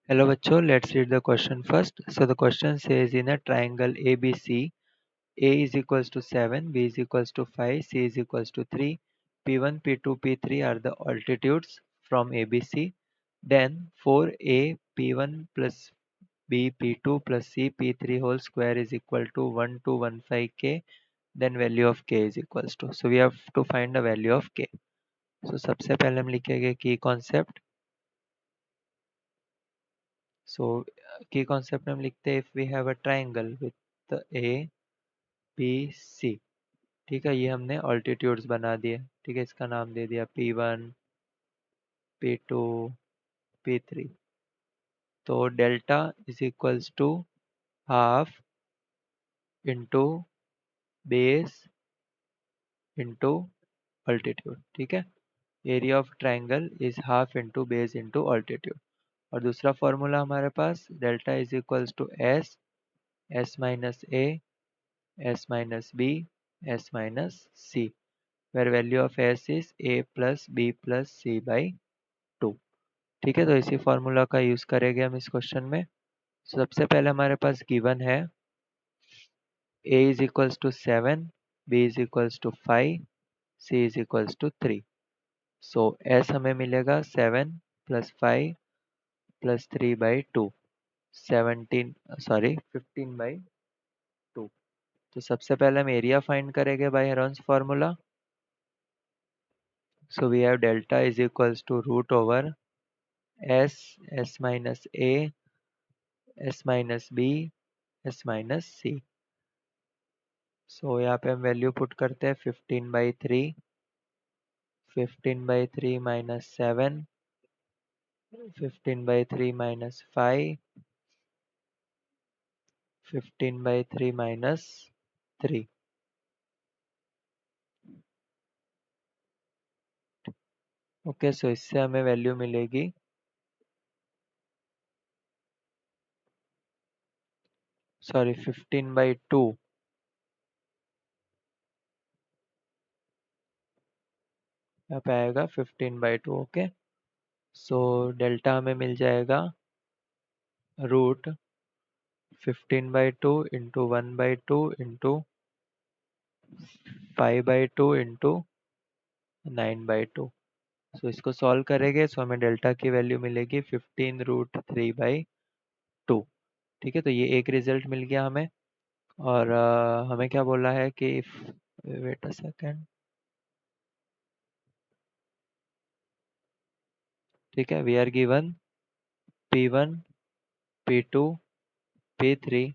Hello bachcho, let's read the question first. So the question says in a triangle ABC, A is equals to 7, B is equals to 5, C is equals to 3, P1, P2, P3 are the altitudes from ABC. Then 4A P1 plus B P2 plus C P3 whole square is equal to 1215K. Then value of K is equals to. So we have to find the value of K. So सबसे पहले हम लिखेंगे key concept. So key concept में हम लिखते हैं if we have a triangle with A B C. ठीक है, ये हमने ऑल्टीट्यूड्स बना दिए. ठीक है, इसका नाम दे दिया P1 P2 P3. तो delta is equals to half into base into altitude. ठीक है, area of triangle is half into base into altitude. और दूसरा फॉर्मूला हमारे पास delta is equals to S S minus A S minus B S minus C, where value of s is a plus b plus c by 2. ठीक है, तो इसी formula का use करेंगे हम इस क्वेश्चन में. सबसे पहले हमारे पास गिवन है a is equals to 7, b is equals to 5, c is equals to 3. So s हमें मिलेगा 7 प्लस 5 प्लस 3 बाई 2, 15 बाई 2. तो सबसे पहले हम एरिया फाइंड करेंगे by Heron's formula. So we have delta is equals to root over s minus a s minus b s minus c. So यहाँ पे हम वैल्यू पुट करते हैं 15/3, 15/3 minus 7, 15/3 minus 5, 15/3 minus 3. ओके, सो इससे हमें वैल्यू मिलेगी sorry 15/2. यहाँ पे आएगा 15/2. ओके, सो डेल्टा हमें मिल जाएगा रूट 15/2 इंटू 1/2 इंटू 5/2 इंटू 9/2. सो इसको सॉल्व करेंगे सो हमें डेल्टा की वैल्यू मिलेगी 15√3/2. ठीक है, तो ये एक रिजल्ट मिल गया हमें. और हमें क्या बोला है कि वेट अ सेकेंड. ठीक है, we are given P1 P2 P3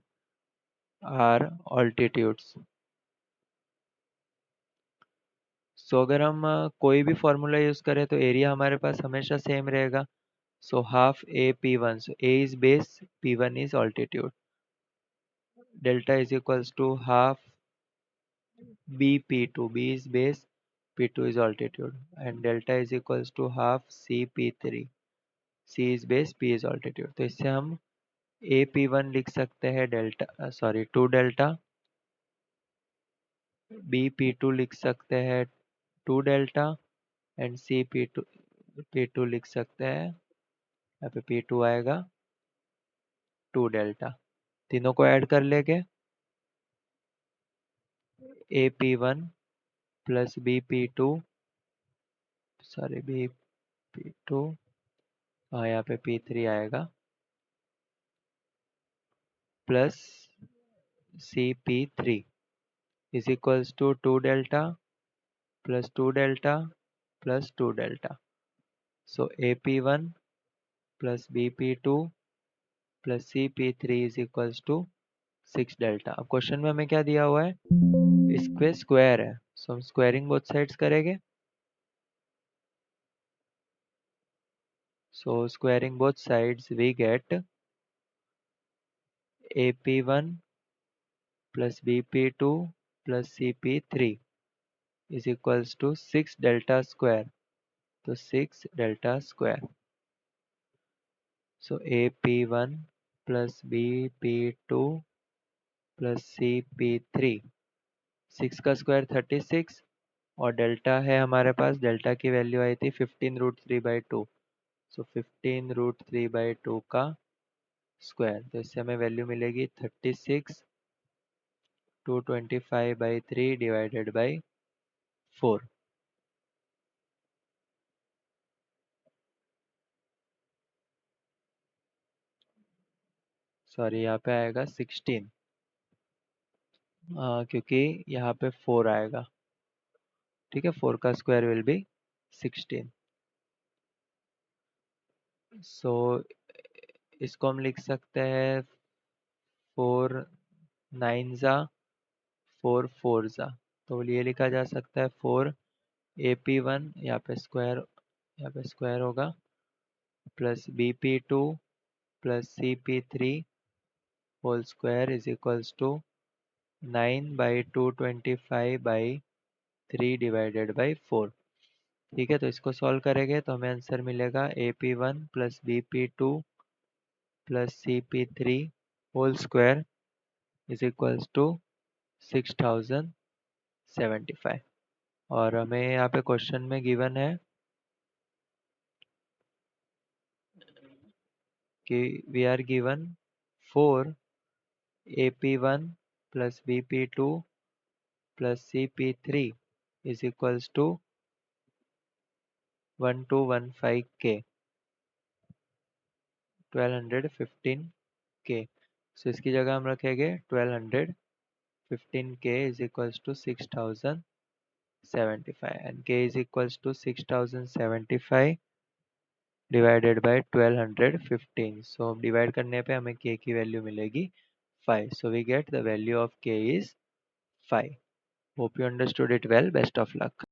are altitudes. So अगर हम कोई भी फॉर्मूला यूज करें तो एरिया हमारे पास हमेशा सेम रहेगा. So half a P1, so a is base P1 is altitude. Delta is equals to half b P2, b is base, P2 is altitude, and delta is equals to half c P3, c is base, p is altitude. तो इससे हम a P1 लिख सकते हैं delta 2 delta, b P2 लिख सकते हैं 2 delta, and c P2 लिख सकते हैं, यहाँ पे P2 आएगा 2 डेल्टा. तीनों को ऐड कर लेंगे a P1 plus b P2 b P2, हाँ यहाँ पे P3 आएगा plus CP3 is equals to 2 delta plus 2 delta plus 2 delta. So AP1 plus BP2 plus CP3 is equals to 6 delta. अब क्वेश्चन में हमें क्या दिया हुआ है, इसके स्क्वायर है, सो हम स्क्वायरिंग बोथ साइड्स करेंगे. So squaring both sides we get AP1 plus BP2 plus CP3 is equals to 6 delta square. तो 6 delta square. So AP1 plus BP2 plus CP3, 6 का स्क्वायर 36, और डेल्टा है हमारे पास, डेल्टा की वैल्यू आई थी 15√3/2. सो 15√3/2 का स्क्वायर, तो इससे हमें वैल्यू मिलेगी 36 225/3 डिवाइडेड बाई 4। सॉरी, यहाँ पे आएगा 16, क्योंकि यहाँ पे 4 आएगा। ठीक है, 4 का स्क्वायर विल बी 16। सो इसको हम लिख सकते हैं 4 9 ज़ा 4 4 ज़ा, तो ये लिखा जा सकता है 4AP1, यहाँ पे स्क्वायर होगा, plus BP2 plus CP3 whole square is equals to 9/225/3 divided by 4। ठीक है, तो इसको सॉल्व करेंगे तो हमें आंसर मिलेगा AP1 plus BP2 plus CP3 whole square is equals to 6075। और हमें यहाँ पे क्वेश्चन में गिवन है कि we are given 4AP1 plus BP2 plus CP3 is equals to 1215K, 1215K। So इसकी जगह हम रखेंगे 1215K is equals to 6075 and K is equals to 6075 divided by 1215। So divide करने पे हमें K की वैल्यू मिलेगी 5। So we get the value of K is 5। Hope you understood it well. Best of luck.